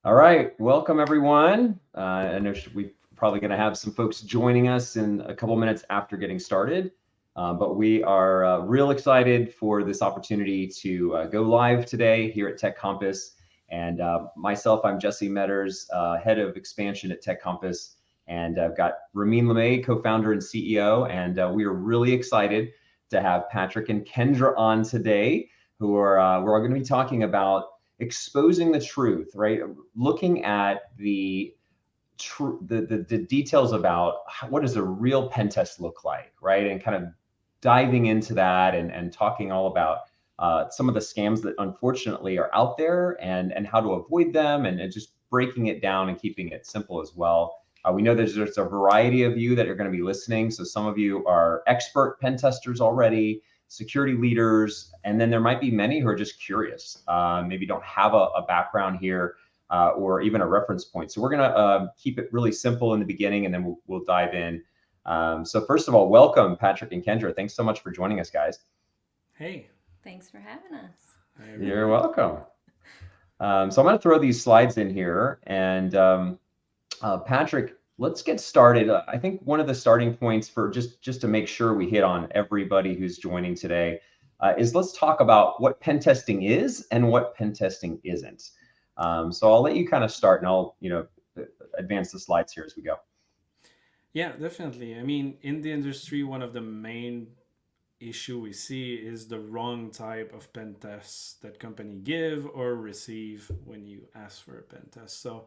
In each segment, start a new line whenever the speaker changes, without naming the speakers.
All right, welcome everyone. I know we're probably going to have some folks joining us in a couple minutes after getting started, but we are real excited for this opportunity to go live today here at Tech Compass. And myself, I'm Jesse Metters, head of expansion at Tech Compass, and I've got Ramin Lemay, co-founder and CEO, and we are really excited to have Patrick and Kendra on today, who are we're going to be talking about exposing the truth, right? Looking at the details about what does a real pen test look like, right? And kind of diving into that and talking all about some of the scams that unfortunately are out there and how to avoid them and just breaking it down and keeping it simple as well. We know there's a variety of you that are going to be listening. So some of you are expert pen testers already, security leaders, and then there might be many who are just curious, maybe don't have a background here or even a reference point. So we're going to keep it really simple in the beginning, and then we'll dive in. So first of all, welcome, Patrick and Kendra. Thanks so much for joining us, guys.
Hey.
Thanks for having us.
Hi,
You're
everybody.
welcome. So I'm going to throw these slides in here, and Patrick, let's get started. I think one of the starting points for just to make sure we hit on everybody who's joining today is let's talk about what pen testing is and what pen testing isn't. So I'll let you kind of start, and I'll advance the slides here as we go.
Yeah, definitely. I mean, in the industry, one of the main issue we see is the wrong type of pen tests that company give or receive when you ask for a pen test. So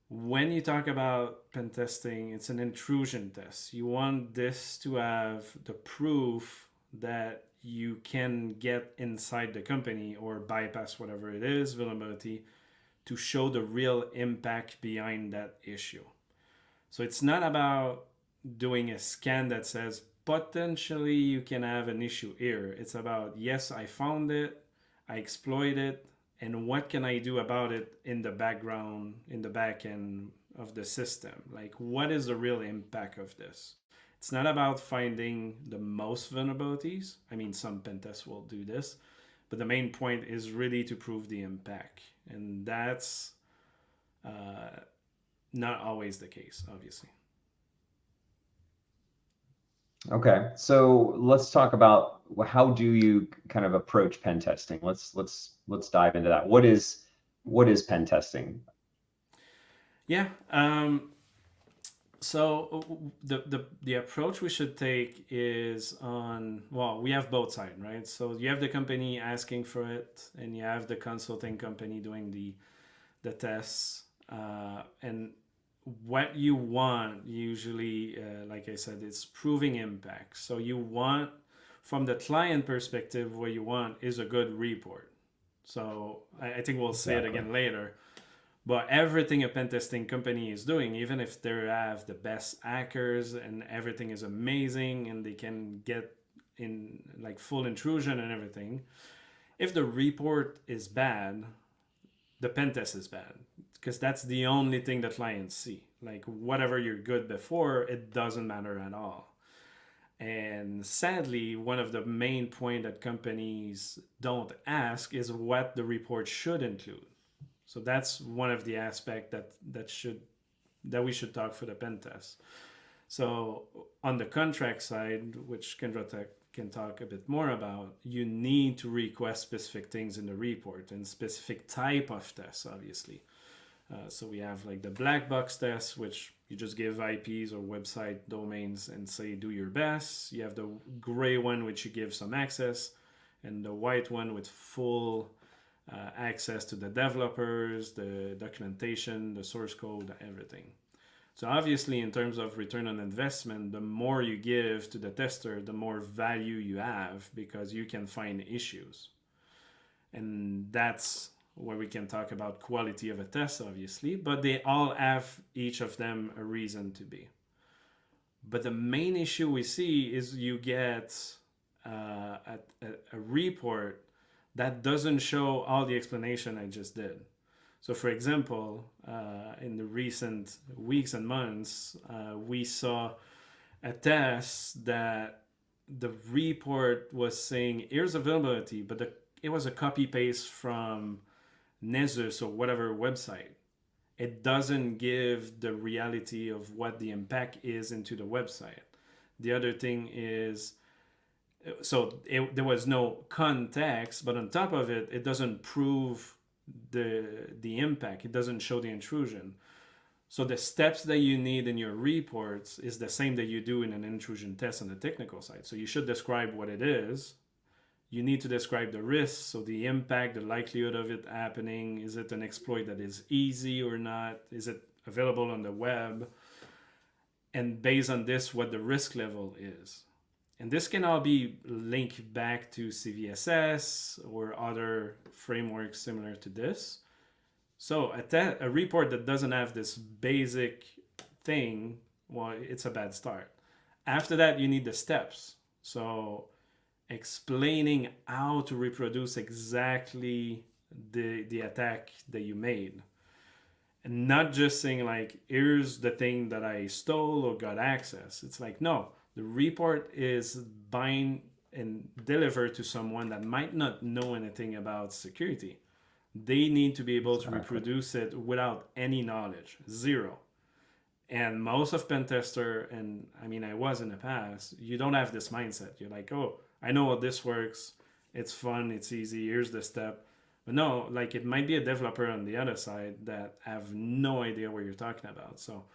when you talk about pen testing, it's an intrusion test. You want this to have the proof that you can get inside the company or bypass whatever it is, vulnerability, to show the real impact behind that issue. So it's not about doing a scan that says potentially you can have an issue here. It's about, yes, I found it, I exploit it, and what can I do about it in the background, in the back end of the system? Like, what is the real impact of this? It's not about finding the most vulnerabilities. I mean, some pen tests will do this, but the main point is really to prove the impact. And that's uh, not always the case, obviously.
Okay, so let's talk about how do you kind of approach pen testing. Let's dive into that. What is pen testing?
Yeah. So the approach we should take is on, well, we have both sides, right? So you have the company asking for it, and you have the consulting company doing the tests, and what you want usually, like I said, it's proving impact. So you want, from the client perspective, what you want is a good report. So I think we'll say it
Exactly.
again later, but everything a pen testing company is doing, even if they have the best hackers and everything is amazing and they can get in like full intrusion and everything, if the report is bad, the pen test is bad, because that's the only thing that clients see. Like, whatever you're good before, it doesn't matter at all. And sadly, one of the main point that companies don't ask is what the report should include. So that's one of the aspect that we should talk for the pen test. So on the contract side, which Kendra can talk a bit more about, you need to request specific things in the report and specific type of tests, obviously. So we have like the black box test, which you just give IPs or website domains and say do your best. You have the gray one, which you give some access, and the white one with full access to the developers, the documentation, the source code, everything. So obviously, in terms of return on investment, the more you give to the tester, the more value you have, because you can find issues. And that's where we can talk about quality of a test, obviously, but they all have, each of them, a reason to be. But the main issue we see is you get a report that doesn't show all the explanation I just did. So, for example, in the recent weeks and months, we saw a test that the report was saying here's a vulnerability, but it was a copy paste from Nessus or whatever website. It doesn't give the reality of what the impact is into the website. The other thing is, there was no context, but on top of it, it doesn't prove the impact. It doesn't show the intrusion. So the steps that you need in your reports is the same that you do in an intrusion test on the technical side. So you should describe what it is. You need to describe the risks, so the impact, the likelihood of it happening. Is it an exploit that is easy or not? Is it available on the web? And based on this, what the risk level is. And this can all be linked back to CVSS or other frameworks similar to this. So a report that doesn't have this basic thing, well, it's a bad start. After that, you need the steps. So explaining how to reproduce exactly the attack that you made. And not just saying like, here's the thing that I stole or got access. It's like, no, the report is bind and delivered to someone that might not know anything about security. They need to be able to reproduce it without any knowledge, zero. And most of pen tester, and I mean, I was in the past, you don't have this mindset. You're like, oh, I know how this works. It's fun. It's easy. Here's the step. But no, like it might be a developer on the other side that have no idea what you're talking about. So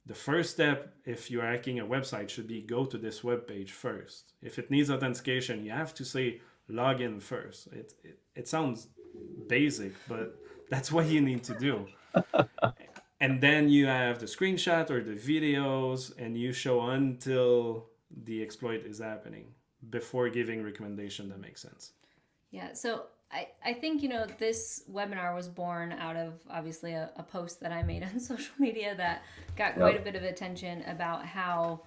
the first step, if you're hacking a website, should be go to this web page first. If it needs authentication, you have to say login first. It sounds basic, but that's what you need to do. And then you have the screenshot or the videos, and you show until the exploit is happening before giving recommendation that makes sense.
Yeah, so I think, this webinar was born out of obviously a post that I made on social media that got quite a bit of attention about how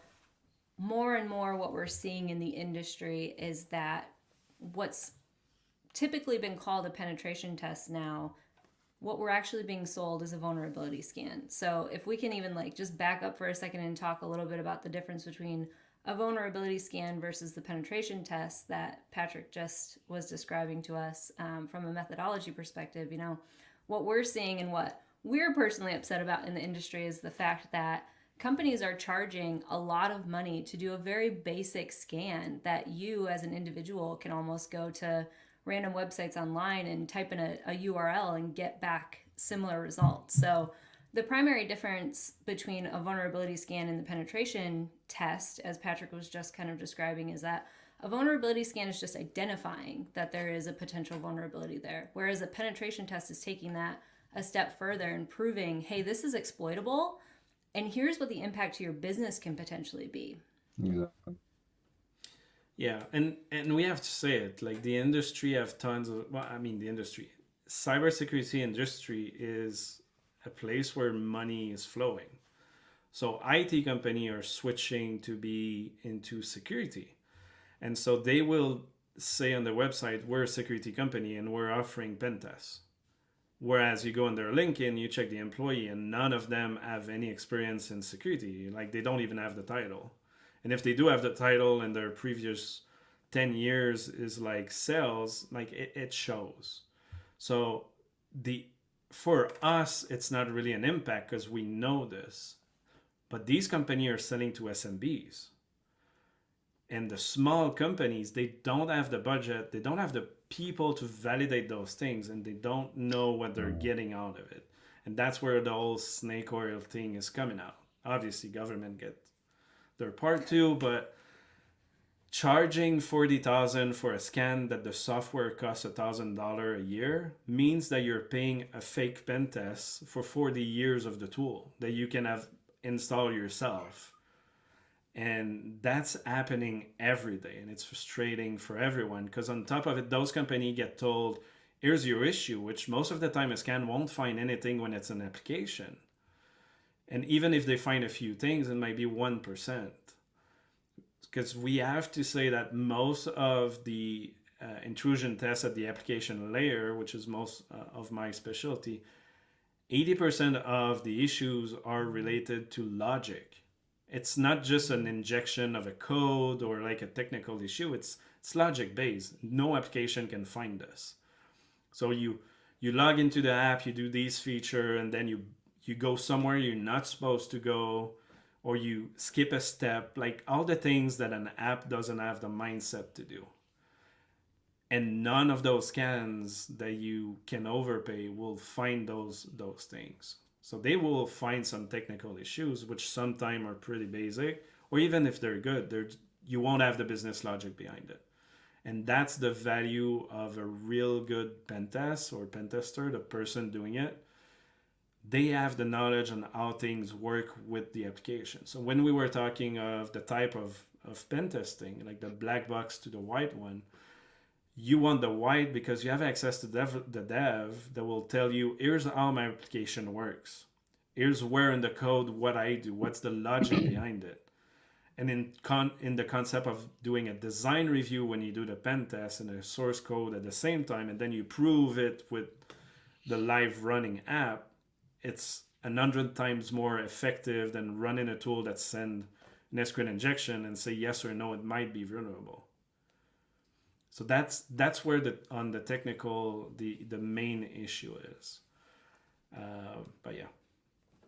more and more what we're seeing in the industry is that what's typically been called a penetration test now, what we're actually being sold is a vulnerability scan. So if we can even just back up for a second and talk a little bit about the difference between a vulnerability scan versus the penetration test that Patrick just was describing to us from a methodology perspective, what we're seeing and what we're personally upset about in the industry is the fact that companies are charging a lot of money to do a very basic scan that you as an individual can almost go to random websites online and type in a URL and get back similar results. So the primary difference between a vulnerability scan and the penetration test, as Patrick was just kind of describing, is that a vulnerability scan is just identifying that there is a potential vulnerability there, whereas a penetration test is taking that a step further and proving, hey, this is exploitable, and here's what the impact to your business can potentially be.
Exactly.
Yeah, and we have to say it, like the industry have tons of, cybersecurity industry is a place where money is flowing. So IT company are switching to be into security. And so they will say on their website, we're a security company and we're offering pen tests. Whereas you go on their LinkedIn, you check the employee and none of them have any experience in security. Like they don't even have the title. And if they do have the title and their previous 10 years is like sales, like it shows. So for us, it's not really an impact because we know this. But these companies are selling to SMBs. And the small companies, they don't have the budget, they don't have the people to validate those things, and they don't know what they're getting out of it. And that's where the whole snake oil thing is coming out. Obviously, government get their part too, but charging $40,000 for a scan that the software costs $1,000 a year means that you're paying a fake pen test for 40 years of the tool that you can have installed yourself. And that's happening every day, and it's frustrating for everyone because on top of it, those companies get told, here's your issue, which most of the time a scan won't find anything when it's an application. And even if they find a few things, it might be 1%. Because we have to say that most of the intrusion tests at the application layer, which is most of my specialty, 80% of the issues are related to logic. It's not just an injection of a code or like a technical issue. It's logic based. No application can find this. So you you log into the app, you do these feature, and then you go somewhere you're not supposed to go, or you skip a step, like all the things that an app doesn't have the mindset to do. And none of those scans that you can overpay will find those things. So they will find some technical issues, which sometimes are pretty basic, or even if they're good, you won't have the business logic behind it. And that's the value of a real good pen test or pen tester, the person doing it. They have the knowledge on how things work with the application. So when we were talking of the type of pen testing, like the black box to the white one, you want the white because you have access to the dev that will tell you, here's how my application works. Here's where in the code, what I do, what's the logic behind it. And in the concept of doing a design review when you do the pen test and the source code at the same time, and then you prove it with the live running app, it's 100 times more effective than running a tool that send an SQL injection and say yes or no, it might be vulnerable. So that's where on the technical the main issue is. But yeah.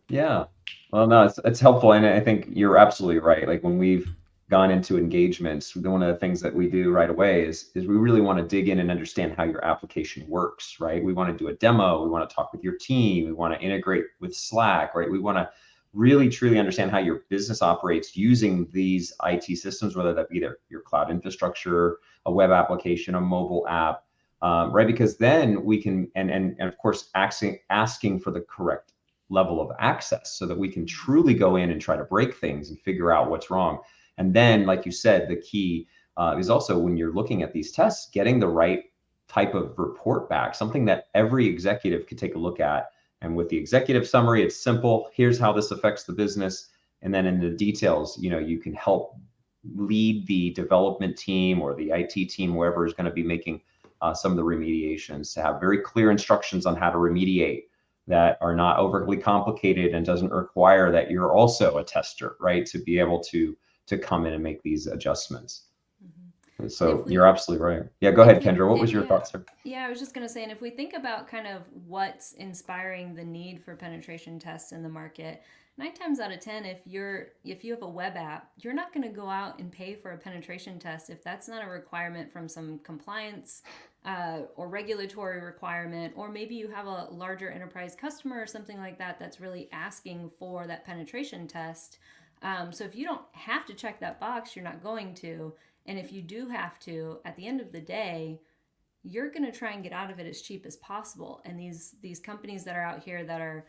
Yeah. Well, no, it's helpful, and I think you're absolutely right. Like when we've gone into engagements, one of the things that we do right away is we really want to dig in and understand how your application works, right? We want to do a demo, we want to talk with your team, we want to integrate with Slack, right? We want to really truly understand how your business operates using these IT systems, whether that be your cloud infrastructure, a web application, a mobile app, right? Because then we can, and of course, asking for the correct level of access so that we can truly go in and try to break things and figure out what's wrong. And then, like you said, the key is also when you're looking at these tests, getting the right type of report back, something that every executive could take a look at. And with the executive summary, it's simple. Here's how this affects the business. And then in the details, you can help lead the development team or the IT team, whoever is going to be making some of the remediations, to have very clear instructions on how to remediate that are not overly complicated and doesn't require that you're also a tester, right? To be able to come in and make these adjustments. Mm-hmm. So you're absolutely right. Yeah, go ahead, Kendra. What was your thoughts there?
Yeah, I was just going to say, and if we think about kind of what's inspiring the need for penetration tests in the market, 9 times out of 10, if you have a web app, you're not going to go out and pay for a penetration test if that's not a requirement from some compliance or regulatory requirement, or maybe you have a larger enterprise customer or something like that that's really asking for that penetration test. So if you don't have to check that box, you're not going to. And if you do have to, at the end of the day, you're going to try and get out of it as cheap as possible. And these companies that are out here that are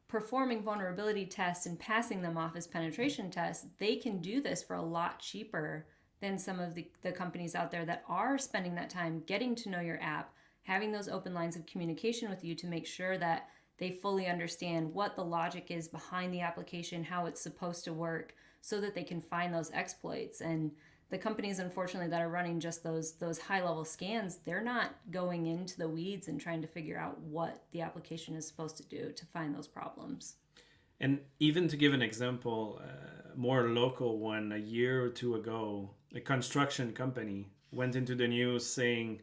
performing vulnerability tests and passing them off as penetration tests, they can do this for a lot cheaper than some of the companies out there that are spending that time getting to know your app, having those open lines of communication with you to make sure that they fully understand what the logic is behind the application, how it's supposed to work, so that they can find those exploits. And the companies, unfortunately, that are running just those high-level scans, they're not going into the weeds and trying to figure out what the application is supposed to do to find those problems.
And even to give an example, more local one, a year or two ago, a construction company went into the news saying,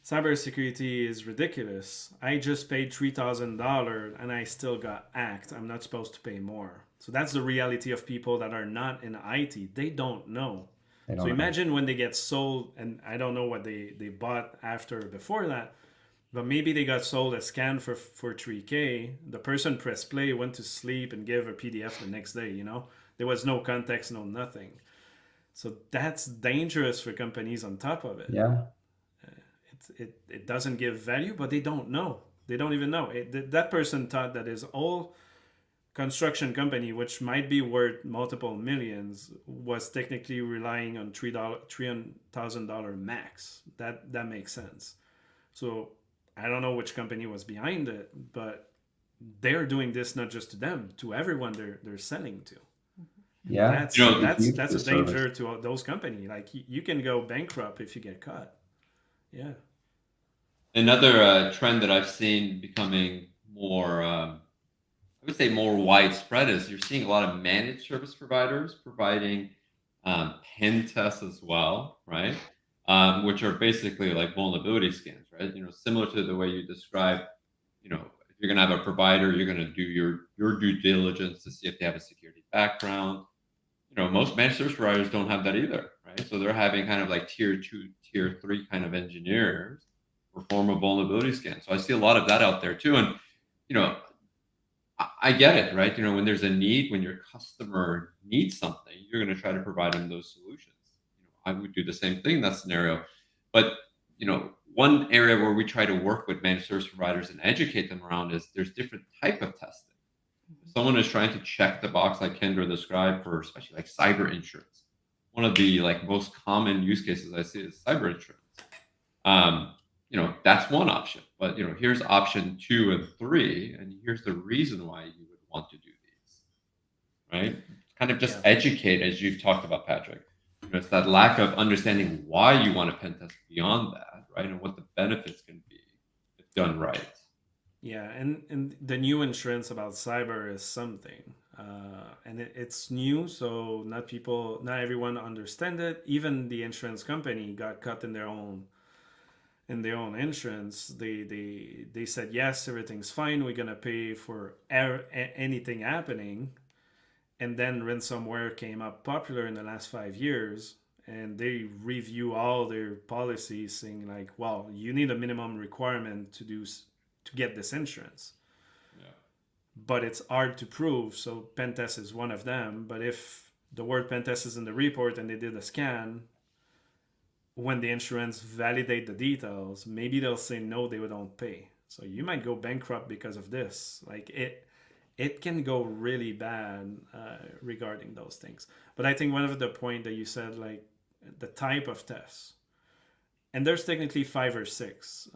cybersecurity is ridiculous. I just paid $3,000 and I still got hacked. I'm not supposed to pay more. So that's the reality of people that are not in IT. They don't know. So imagine when they get sold, and I don't know what they bought before that, but maybe they got sold a scan for $3,000. The person pressed play, went to sleep, and gave a PDF the next day. There was no context, no nothing. So that's dangerous for companies on top of it.
Yeah.
It doesn't give value, but they don't know. They don't even know. That person thought that his whole construction company, which might be worth multiple millions, was technically relying on $300,000 max. That makes sense. So I don't know which company was behind it, but they're doing this not just to them, to everyone they're selling to.
Yeah,
that's a danger to those companies. Like you can go bankrupt if you get caught. Yeah.
Another trend that I've seen becoming more, I would say more widespread, is you're seeing a lot of managed service providers providing pen tests as well, right? which are basically like vulnerability scans, right? Similar to the way you describe, if you're going to have a provider, you're going to do your due diligence to see if they have a security background. Most managed service providers don't have that either, right? So they're having kind of like tier 2, tier 3 kind of engineers perform a vulnerability scan. So I see a lot of that out there too. And, I get it, right? When there's a need, when your customer needs something, you're going to try to provide them those solutions. I would do the same thing in that scenario. But, one area where we try to work with managed service providers and educate them around is there's different type of testing. If someone is trying to check the box like Kendra described for especially like cyber insurance. One of the like most common use cases I see is cyber insurance. That's one option, but here's option 2 and 3, and here's the reason why you would want to do these, right? Kind of just educate, as you've talked about, Patrick. It's that lack of understanding why you want to pen test beyond that, right? And what the benefits can be if done right.
Yeah, and the new insurance about cyber is something, and it's new, so not everyone understand it. Even the insurance company got caught in their own insurance. They said yes, everything's fine, we're gonna pay for anything happening, and then ransomware came up popular in the last 5 years, and they review all their policies saying like, well, you need a minimum requirement to get this insurance. Yeah. But it's hard to prove, so pen test is one of them. But if the word pen test is in the report and they did a scan, when the insurance validate the details, maybe they'll say no, they don't pay. So you might go bankrupt because of this. Like it can go really bad regarding those things. But I think one of the point that you said, like the type of tests, and there's technically 5 or 6,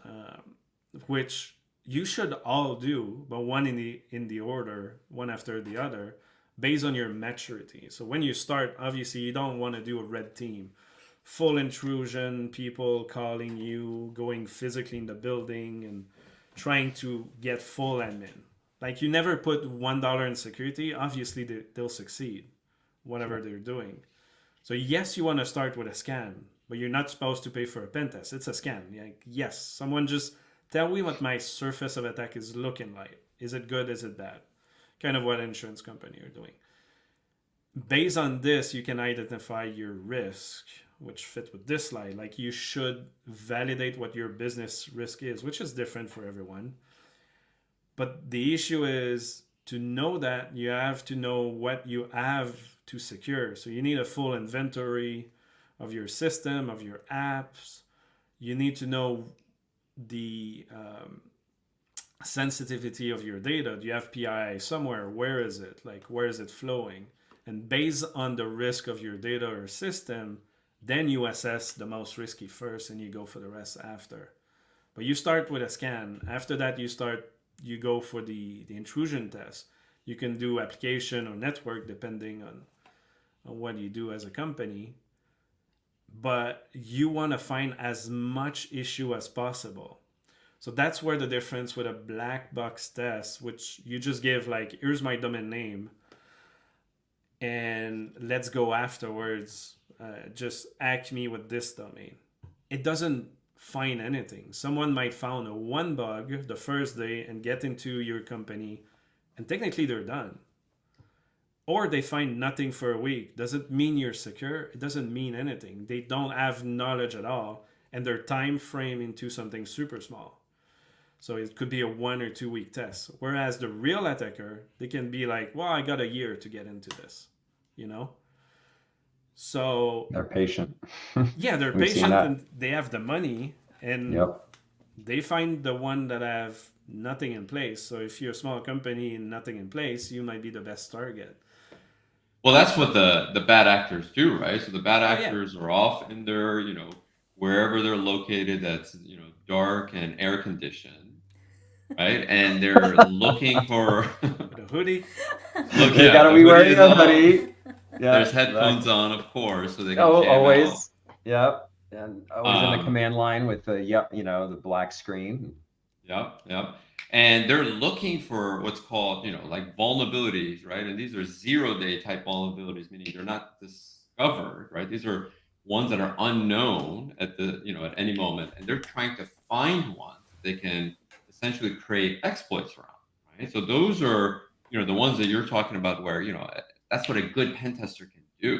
which you should all do, but one in the order, one after the other, based on your maturity. So when you start, obviously you don't want to do a red team, full intrusion, people calling you, going physically in the building and trying to get full admin. Like you never put $1 in security, obviously they'll succeed, whatever they're doing. So yes, you want to start with a scan, but you're not supposed to pay for a pen test. It's a scan. Like, yes, someone just tell me what my surface of attack is looking like. Is it good? Is it bad? Kind of what insurance company are doing. Based on this, you can identify your risk, which fit with this slide. Like you should validate what your business risk is, which is different for everyone. But the issue is to know that you have to know what you have to secure. So you need a full inventory of your system, of your apps. You need to know the sensitivity of your data. Do you have PII somewhere? Where is it? Like, where is it flowing? And based on the risk of your data or system, then you assess the most risky first and you go for the rest after. But you start with a scan. After that, you go for the intrusion test. You can do application or network depending on what you do as a company. But you want to find as much issue as possible. So that's where the difference with a black box test, which you just give like, here's my domain name, and let's go afterwards, just hack me with this domain. It doesn't find anything. Someone might found a one bug the first day and get into your company, and technically they're done. Or they find nothing for a week. Does it mean you're secure? It doesn't mean anything. They don't have knowledge at all, and they're time frame into something super small. So it could be a 1 or 2 week test. Whereas the real attacker, they can be like, well, I got a year to get into this, So
they're patient.
Yeah, they're patient and they have the money, and they find the one that have nothing in place. So if you're a small company and nothing in place, you might be the best target.
Well, that's what the bad actors do, right? So the bad actors are off in their, wherever they're located that's, dark and air conditioned, right? And they're looking for
a hoodie.
Look, you gotta be wearing a hoodie.
Yeah, there's headphones on, of course, so they can jam
always.
out.
Yep. And always in the command line with the the black screen.
Yep. And they're looking for what's called, like vulnerabilities, right? And these are 0-day type vulnerabilities, meaning they're not discovered, right? These are ones that are unknown at the at any moment, and they're trying to find ones that they can essentially create exploits around, right? So those are the ones that you're talking about, where that's what a good pen tester can do.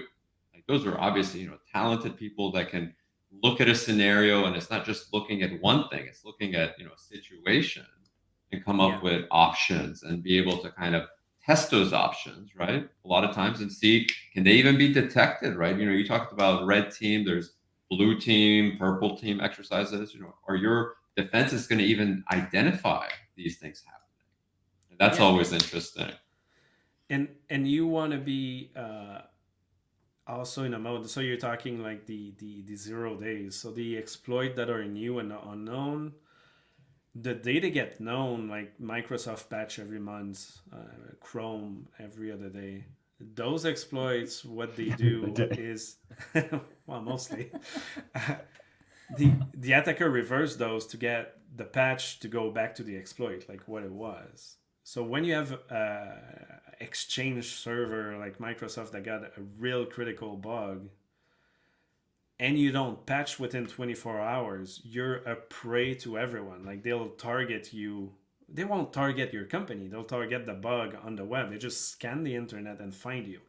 Like those are obviously talented people that can look at a scenario, and it's not just looking at one thing; it's looking at a situation and come
Yeah.
up with options and be able to kind of test those options, right? A lot of times, and see, can they even be detected, right? You talked about red team, there's blue team, purple team exercises, are your defenses going to even identify these things happening? And that's
Yeah.
always interesting.
And you want to be also in a mode, so you're talking like the 0 days, so the exploit that are new and unknown, the data get known, like Microsoft patch every month, Chrome every other day. Those exploits, what they do is, well, mostly, the attacker reverse those to get the patch to go back to the exploit, like what it was. So when you have Exchange server like Microsoft that got a real critical bug, and you don't patch within 24 hours, you're a prey to everyone. Like they'll target you. They won't target your company. They'll target the bug on the web. They just scan the internet and find you.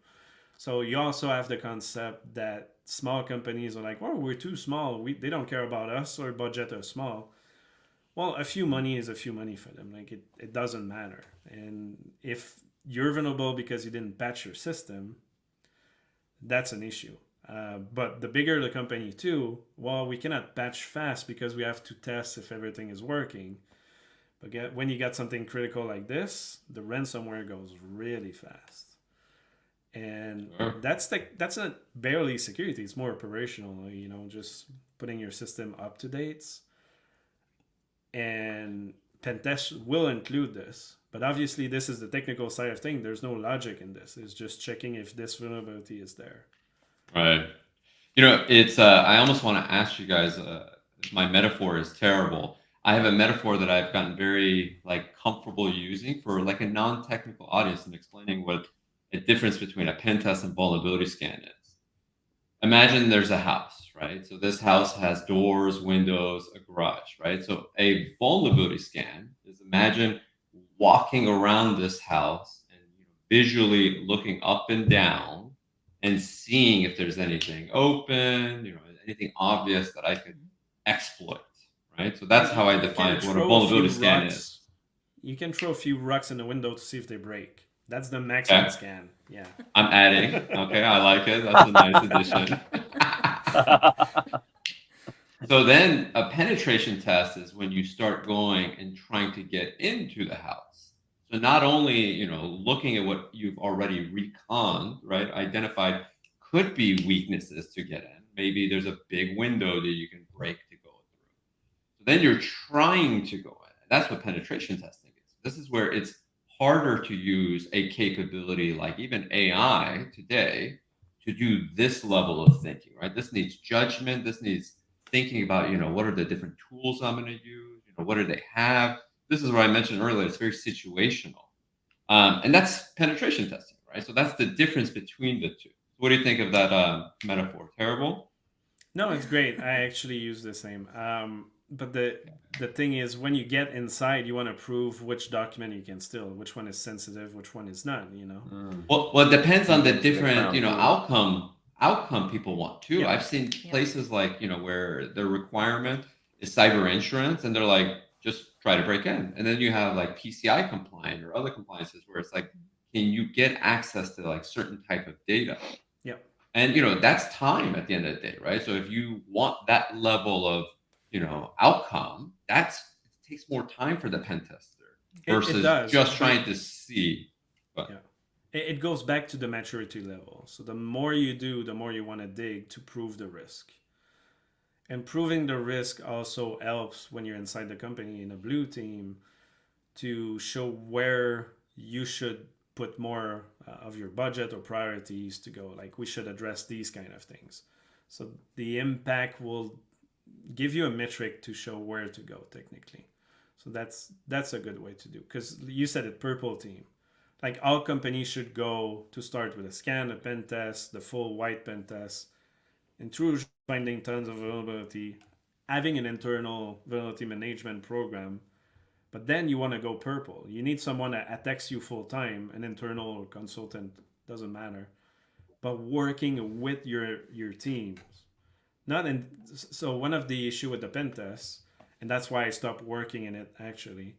So you also have the concept that small companies are like, oh, we're too small. They don't care about us, or budget are small. Well, a few money is a few money for them. Like it doesn't matter. And if you're vulnerable because you didn't patch your system, that's an issue. But the bigger the company too, well, we cannot patch fast because we have to test if everything is working. But when you got something critical like this, the ransomware goes really fast. And
Sure.
that's not barely security. It's more operational, just putting your system up to date. And pen test will include this. But obviously, this is the technical side of things. There's no logic in this. It's just checking if this vulnerability is there.
Right. It's I almost want to ask you guys, my metaphor is terrible. I have a metaphor that I've gotten very comfortable using for like a non-technical audience and explaining what a difference between a pen test and vulnerability scan is. Imagine there's a house, right? So this house has doors, windows, a garage, right? So a vulnerability scan is, imagine walking around this house and visually looking up and down and seeing if there's anything open, anything obvious that I could exploit, right? So that's how I define what a vulnerability scan is.
You can throw a few rocks in the window to see if they break. That's the maximum
Okay.
scan. Yeah.
I'm adding. Okay, I like it. That's a nice addition. So then a penetration test is when you start going and trying to get into the house. So not only, looking at what you've already reconned, right, identified could be weaknesses to get in. Maybe there's a big window that you can break to go through. So then you're trying to go in. That's what penetration testing is. This is where it's harder to use a capability like even AI today to do this level of thinking, right? This needs judgment. This needs thinking about, what are the different tools I'm going to use? What do they have? This is what I mentioned earlier. It's very situational. And that's penetration testing, right? So that's the difference between the two. What do you think of that metaphor? Terrible?
No, it's great. I actually use the same. But the thing is, when you get inside, you want to prove which document you can steal, which one is sensitive, which one is not.
Well, it depends on the different, outcome people want too.
Yeah.
I've seen places like, where the requirement is cyber insurance, and they're like, just try to break in. And then you have like PCI compliant or other compliances where it's like, can you get access to like certain type of data?
Yeah.
And that's time at the end of the day, right? So if you want that level of outcome, it takes more time for the pen tester versus
it does,
just trying to see. But
yeah. It goes back to the maturity level. So the more you do, the more you want to dig to prove the risk. And proving the risk also helps when you're inside the company in a blue team to show where you should put more of your budget or priorities to go. Like, we should address these kind of things. So the impact will give you a metric to show where to go technically. So that's a good way to do, because you said it, purple team. Like, all companies should go to start with a scan, a pen test, the full white pen test, intrusion, finding tons of vulnerability, having an internal vulnerability management program. But then you want to go purple. You need someone that attacks you full time, an internal or consultant, doesn't matter, but working with your teams. Not in so one of the issue with the pen test, and that's why I stopped working in it actually,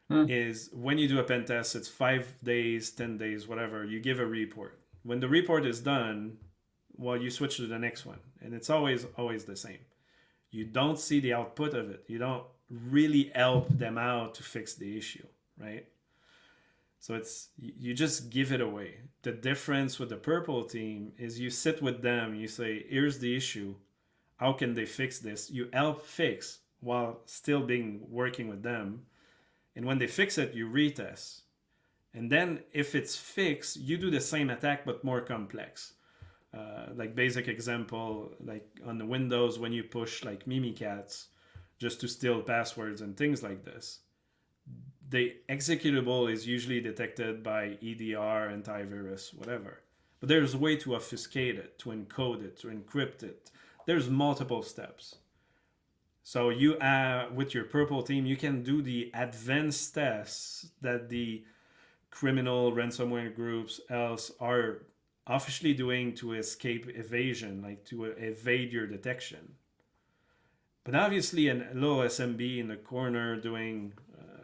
is when you do a pen test, it's 5 days, 10 days, whatever. You give a report. When the report is done, well, you switch to the next one, and it's always the same. You don't see the output of it. You don't really help them out to fix the issue, right? So it's you just give it away. The difference with the purple team is you sit with them, you say, here's the issue. How can they fix this? You help fix while still being working with them. And when they fix it, you retest. And then if it's fixed, you do the same attack but more complex. Like basic example, like on the Windows when you push like Mimikatz just to steal passwords and things like this. The executable is usually detected by EDR, antivirus, whatever. But there's a way to obfuscate it, to encode it, to encrypt it. There's multiple steps. So you with your purple team, you can do the advanced tests that the criminal ransomware groups else are officially doing to escape evasion, like to evade your detection. But obviously, a little SMB in the corner doing,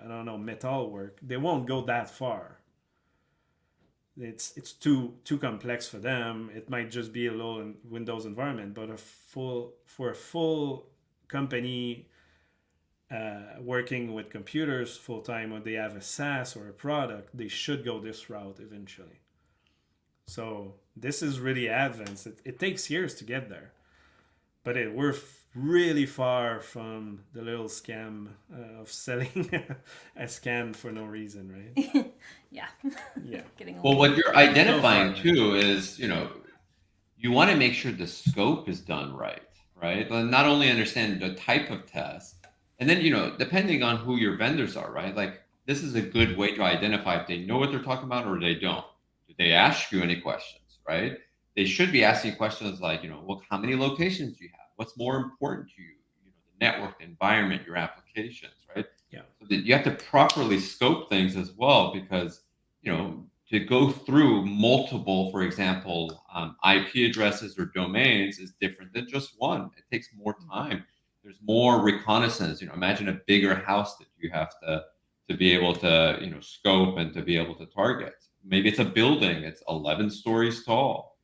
metal work, they won't go that far. It's too complex for them. It might just be a little Windows environment, but for a full company working with computers full time, when they have a SaaS or a product, they should go this route eventually. So this is really advanced. It takes years to get there, but we're really far from the little scam of selling a scan for no reason, right?
Yeah.
Yeah.
Well, what you're identifying too is, you want to make sure the scope is done right? And not only understand the type of test, and then, depending on who your vendors are, right? Like this is a good way to identify if they know what they're talking about or they don't. Do they ask you any questions, right? They should be asking questions like, how many locations do you have? What's more important to you? The network, the environment, your applications, right?
Yeah.
So that you have to properly scope things as well, because, to go through multiple, for example, IP addresses or domains is different than just one. It takes more time. There's more reconnaissance. Imagine a bigger house that you have to be able to, scope and to be able to target. Maybe it's a building. It's 11 stories tall.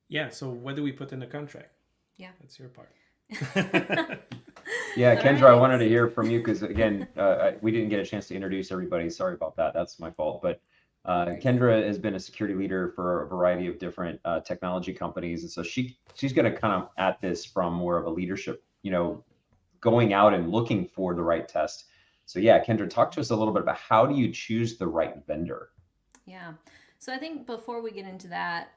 Yeah. So what do we put in the contract?
Yeah.
That's your part.
Yeah, Kendra, I wanted to hear from you because, again, we didn't get a chance to introduce everybody. Sorry about that. That's my fault. But Kendra has been a security leader for a variety of different technology companies. And so she's going to come at this from more of a leadership, going out and looking for the right test. So yeah, Kendra, talk to us a little bit about how do you choose the right vendor?
Yeah. So I think before we get into that,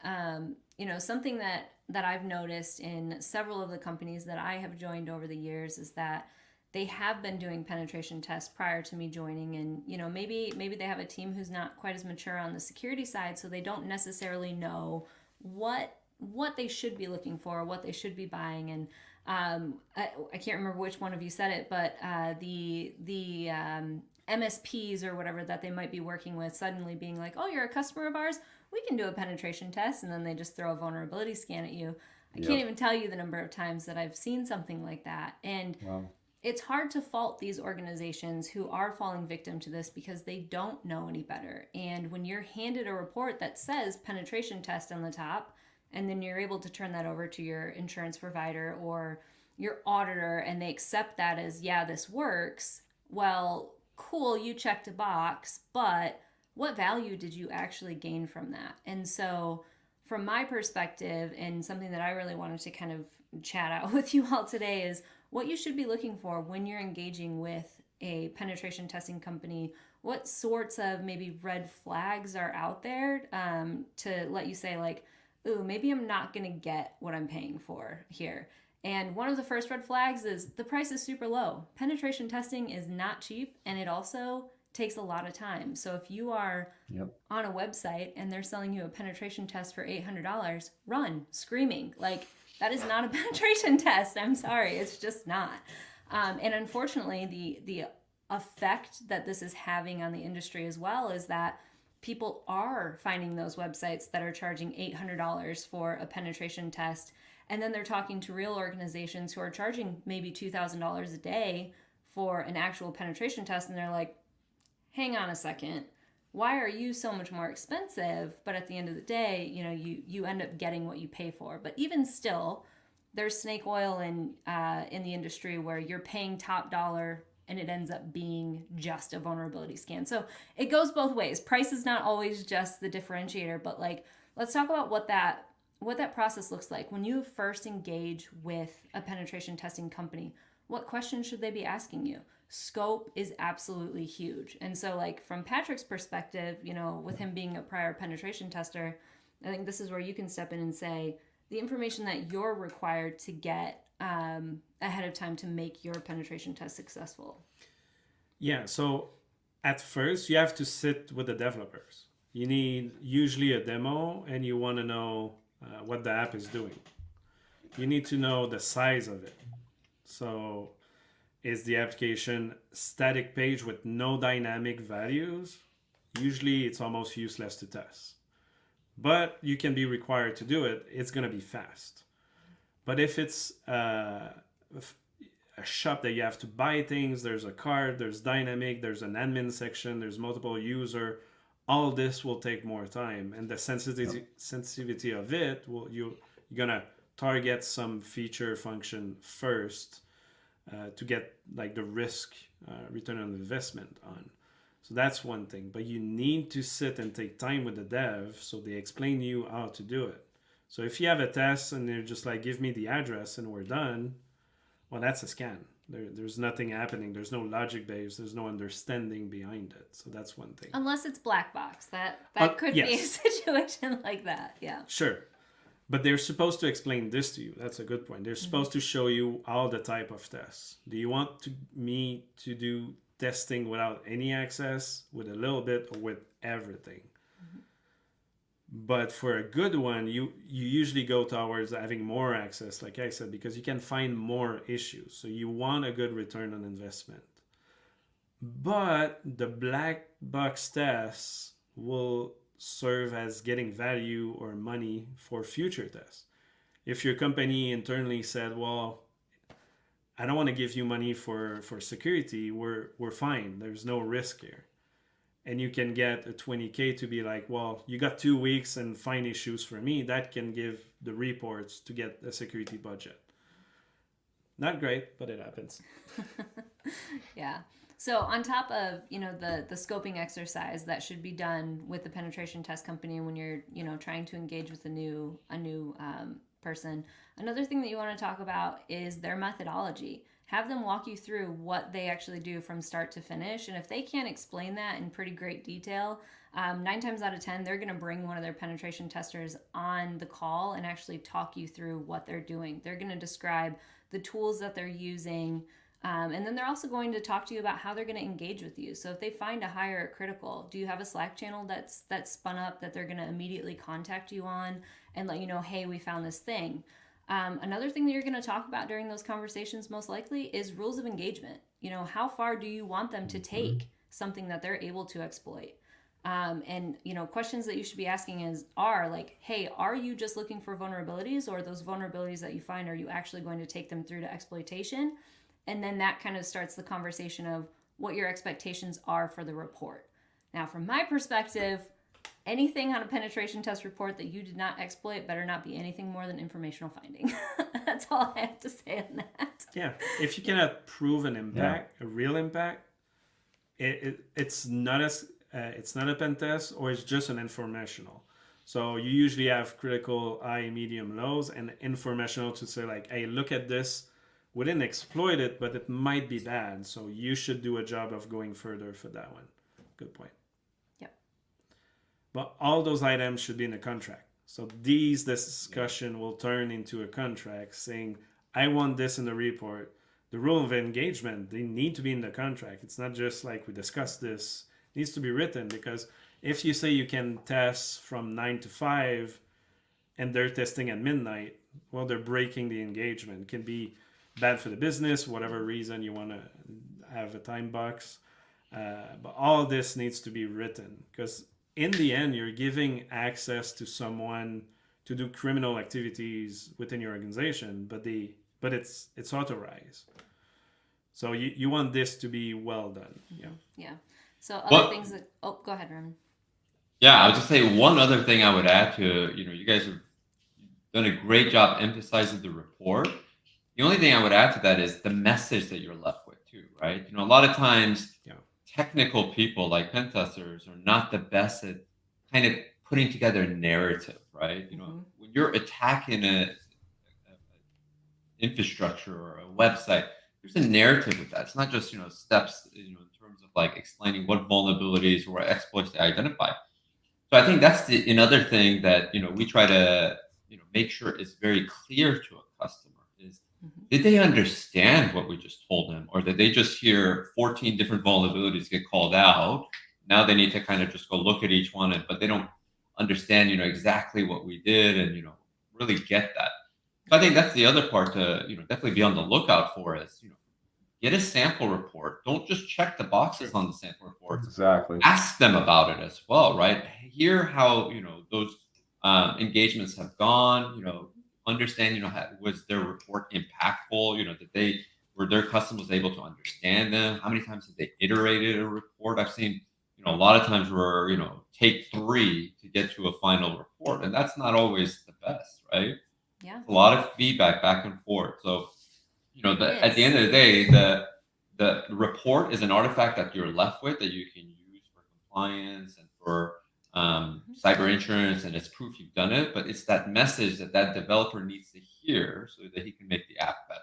something that I've noticed in several of the companies that I have joined over the years is that they have been doing penetration tests prior to me joining, and maybe they have a team who's not quite as mature on the security side, so they don't necessarily know what they should be looking for, what they should be buying. And I can't remember which one of you said it, but the MSPs or whatever that they might be working with suddenly being like, oh, you're a customer of ours, we can do a penetration test, and then they just throw a vulnerability scan at you. I can't even tell you the number of times that I've seen something like that. And it's hard to fault these organizations who are falling victim to this because they don't know any better. And when you're handed a report that says penetration test on the top, and then you're able to turn that over to your insurance provider or your auditor, and they accept that as, yeah, this works, well, cool, you checked a box, but what value did you actually gain from that? And so from my perspective, and something that I really wanted to kind of chat out with you all today, is what you should be looking for when you're engaging with a penetration testing company. What sorts of maybe red flags are out there to let you say like, ooh, maybe I'm not going to get what I'm paying for here. And one of the first red flags is the price is super low. Penetration testing is not cheap, and it also takes a lot of time. So if you are
Yep.
on a website and they're selling you a penetration test for $800, run screaming. Like, that is not a penetration test. I'm sorry, it's just not. And unfortunately, the effect that this is having on the industry as well is that people are finding those websites that are charging $800 for a penetration test, and then they're talking to real organizations who are charging maybe $2,000 a day for an actual penetration test, and they're like, hang on a second, why are you so much more expensive? But at the end of the day, you know, you end up getting what you pay for. But even still, there's snake oil in the industry where you're paying top dollar and it ends up being just a vulnerability scan. So it goes both ways. Price is not always just the differentiator, but like, let's talk about what that process looks like. When you first engage with a penetration testing company, what questions should they be asking you? Scope is absolutely huge. And so like from Patrick's perspective, you know, with him being a prior penetration tester, I think this is where you can step in and say the information that you're required to get ahead of time to make your penetration test successful.
Yeah, so at first you have to sit with the developers. You need usually a demo and you want to know what the app is doing. You need to know the size of it. So is the application static page with no dynamic values? Usually it's almost useless to test. But you can be required to do it. It's going to be fast. But if it's a shop that you have to buy things, there's a card, there's dynamic, there's an admin section, there's multiple user, all this will take more time. And the sensitivity of it, you're going to target some feature function first to get like the risk return on investment on. So that's one thing. But you need to sit and take time with the dev so they explain you how to do it. So if you have a test and they're just like, give me the address and we're done, well, that's a scan. There's nothing happening. There's no logic base. There's no understanding behind it. So that's one thing.
Unless it's black box. That could be a situation like that. Yeah.
Sure. But they're supposed to explain this to you. That's a good point. They're supposed to show you all the type of tests. Do you want me to do testing without any access, with a little bit, or with everything? But for a good one, you usually go towards having more access, like I said, because you can find more issues. So you want a good return on investment. But the black box tests will serve as getting value or money for future tests. If your company internally said, well, I don't want to give you money for security, we're fine. There's no risk here. And you can get a $20K to be like, well, you got 2 weeks and find issues for me. That can give the reports to get a security budget. Not great, but it happens.
Yeah. So on top of, you know, the scoping exercise that should be done with the penetration test company when you're, you know, trying to engage with a new person, another thing that you want to talk about is their methodology. Have them walk you through what they actually do from start to finish. And if they can't explain that in pretty great detail, 9 times out of 10, they're going to bring one of their penetration testers on the call and actually talk you through what they're doing. They're going to describe the tools that they're using. And then they're also going to talk to you about how they're going to engage with you. So if they find a hire at critical, do you have a Slack channel that's spun up that they're going to immediately contact you on and let you know, hey, we found this thing? Another thing that you're going to talk about during those conversations most likely is rules of engagement. You know, how far do you want them to take something that they're able to exploit? And, you know, questions that you should be asking are like, hey, are you just looking for vulnerabilities, or those vulnerabilities that you find, are you actually going to take them through to exploitation? And then that kind of starts the conversation of what your expectations are for the report. Now, from my perspective, anything on a penetration test report that you did not exploit better not be anything more than informational finding. That's all I have to say on that.
Yeah, if you cannot prove an impact, a real impact, it's not a pen test, or it's just an informational. So you usually have critical, high, medium, lows, and informational to say like, hey, look at this. We didn't exploit it, but it might be bad. So you should do a job of going further for that one. Good point.
Yep.
But all those items should be in a contract. So this discussion will turn into a contract saying, I want this in the report. the rule of engagement, they need to be in the contract. It's not just like we discussed this. It needs to be written, because if you say you can test from 9 to 5 and they're testing at midnight, well, they're breaking the engagement. It can be bad for the business, whatever reason you want to have a time box. But all of this needs to be written, because in the end, you're giving access to someone to do criminal activities within your organization, but it's authorized. So you want this to be well done. Yeah.
Yeah. So other things that, oh, go ahead, Roman.
Yeah, I would just say one other thing I would add to, you guys have done a great job emphasizing the report. The only thing I would add to that is the message that you're left with too, right? A lot of times technical people like pen testers are not the best at kind of putting together a narrative, right? When you're attacking a infrastructure or a website, there's a narrative with that. It's not just, steps, in terms of like explaining what vulnerabilities or exploits they identify. So I think that's another thing that, we try to, make sure is very clear to a customer is, did they understand what we just told them? Or did they just hear 14 different vulnerabilities get called out? Now they need to kind of just go look at each one, but they don't understand, exactly what we did and, really get that. So I think that's the other part to, definitely be on the lookout for is, get a sample report. Don't just check the boxes on the sample report.
Exactly.
Ask them about it as well, right? Hear how, those engagements have gone, understand, how was their report impactful? Were their customers able to understand them? How many times have they iterated a report? I've seen, a lot of times where, take 3 to get to a final report, and that's not always the best, right?
Yeah.
A lot of feedback back and forth. So, at the end of the day, the report is an artifact that you're left with that you can use for compliance and for cyber insurance, and it's proof you've done it. But it's that message that developer needs to hear so that he can make the app better.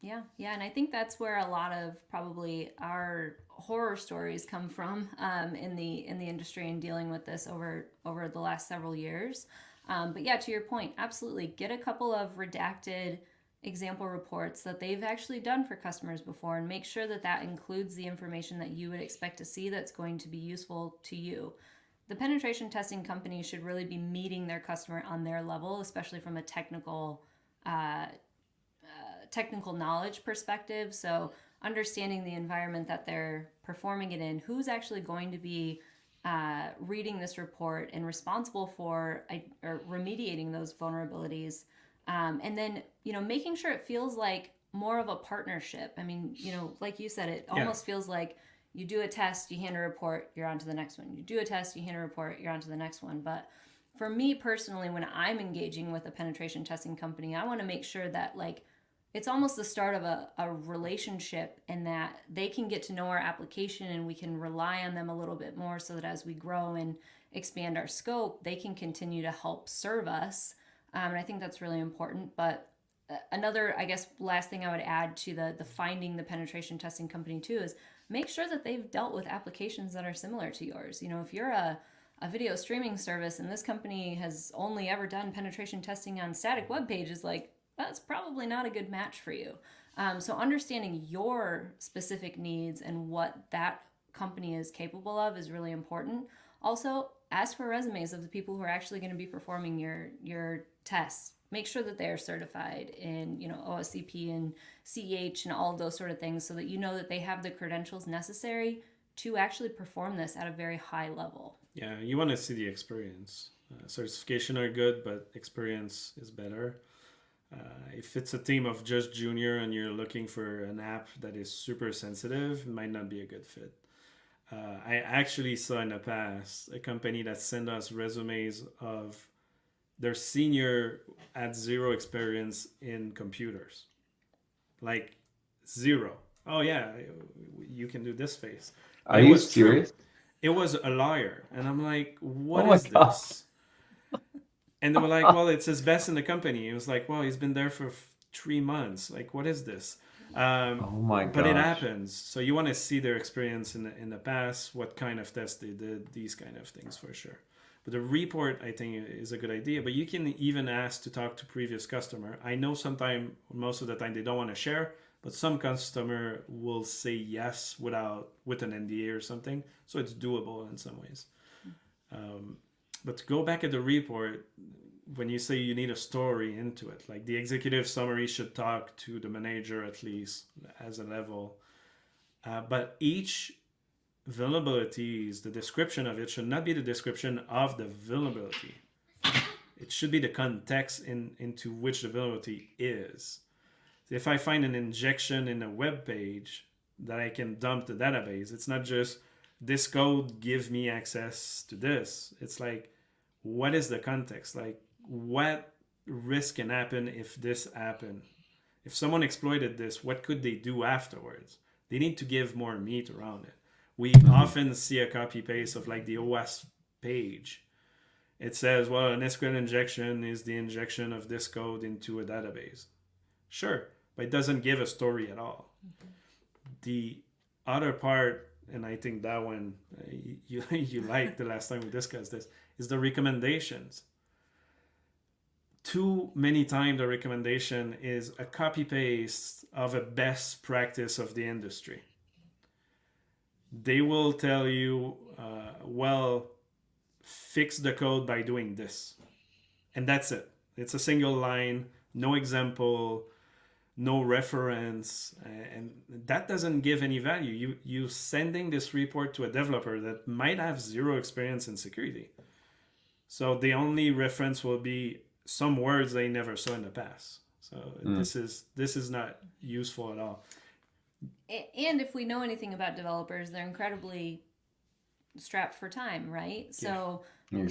Yeah, and I think that's where a lot of probably our horror stories come from in the industry and dealing with this over the last several years. But yeah, to your point, absolutely, get a couple of redacted example reports that they've actually done for customers before, and make sure that includes the information that you would expect to see that's going to be useful to you. The penetration testing company should really be meeting their customer on their level, especially from a technical knowledge perspective. So understanding the environment that they're performing it in, who's actually going to be reading this report and responsible for remediating those vulnerabilities. And then, making sure it feels like more of a partnership. I mean, like you said, it almost feels like you do a test, you hand a report, you're on to the next one. You do a test, you hand a report, you're on to the next one. But for me personally, when I'm engaging with a penetration testing company, I want to make sure that it's almost the start of a relationship, and that they can get to know our application and we can rely on them a little bit more, so that as we grow and expand our scope, they can continue to help serve us. And I think that's really important. But another, I guess, last thing I would add to the finding the penetration testing company too is make sure that they've dealt with applications that are similar to yours. If you're a video streaming service and this company has only ever done penetration testing on static web pages, that's probably not a good match for you. So understanding your specific needs and what that company is capable of is really important. Also, ask for resumes of the people who are actually going to be performing your tests. Make sure that they are certified in, OSCP and CEH and all of those sort of things, so that that they have the credentials necessary to actually perform this at a very high level.
Yeah, you want to see the experience. Certification are good, but experience is better. If it's a team of just junior and you're looking for an app that is super sensitive, it might not be a good fit. I actually saw in the past a company that sent us resumes of their senior at 0 experience in computers. 0. Oh yeah, you can do this face.
Are you serious?
It was a lawyer. And I'm like, what is this? And they were like, well, it's his best in the company. It was like, well, he's been there for 3 months. What is this?
Oh my god!
But it happens. So you want to see their experience in the past, what kind of tests they did, these kind of things for sure. But the report, I think, is a good idea. But you can even ask to talk to previous customer. I know sometimes, most of the time, they don't want to share, but some customer will say yes with an NDA or something, so it's doable in some ways. But to go back at the report, when you say you need a story into it, like the executive summary should talk to the manager at least as a level, but each vulnerabilities, the description of it should not be the description of the vulnerability. It should be the context into which the vulnerability is. If I find an injection in a web page that I can dump the database, it's not just this code gives me access to this. It's like, what is the context? Like, what risk can happen if this happened? If someone exploited this, what could they do afterwards? They need to give more meat around it. We often see a copy paste of like the OS page. It says, well, an SQL injection is the injection of this code into a database. Sure, but it doesn't give a story at all. The other part, and I think that one you liked the last time we discussed this, is the recommendations. Too many times the recommendation is a copy paste of a best practice of the industry. They will tell you, well, fix the code by doing this. And that's it. It's a single line, no example, no reference, and that doesn't give any value. You sending this report to a developer that might have zero experience in security. So the only reference will be some words they never saw in the past. So this is not useful at all.
And if we know anything about developers, they're incredibly strapped for time, right? So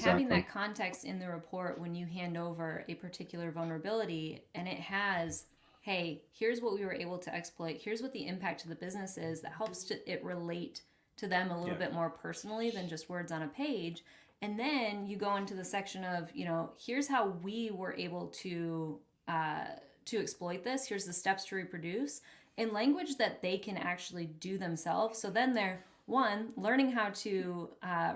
having that context in the report when you hand over a particular vulnerability and it has, hey, here's what we were able to exploit, here's what the impact to the business is, that helps it relate to them a little bit more personally than just words on a page. And then you go into the section of, here's how we were able to exploit this, here's the steps to reproduce, in language that they can actually do themselves. So then they're, one, learning how to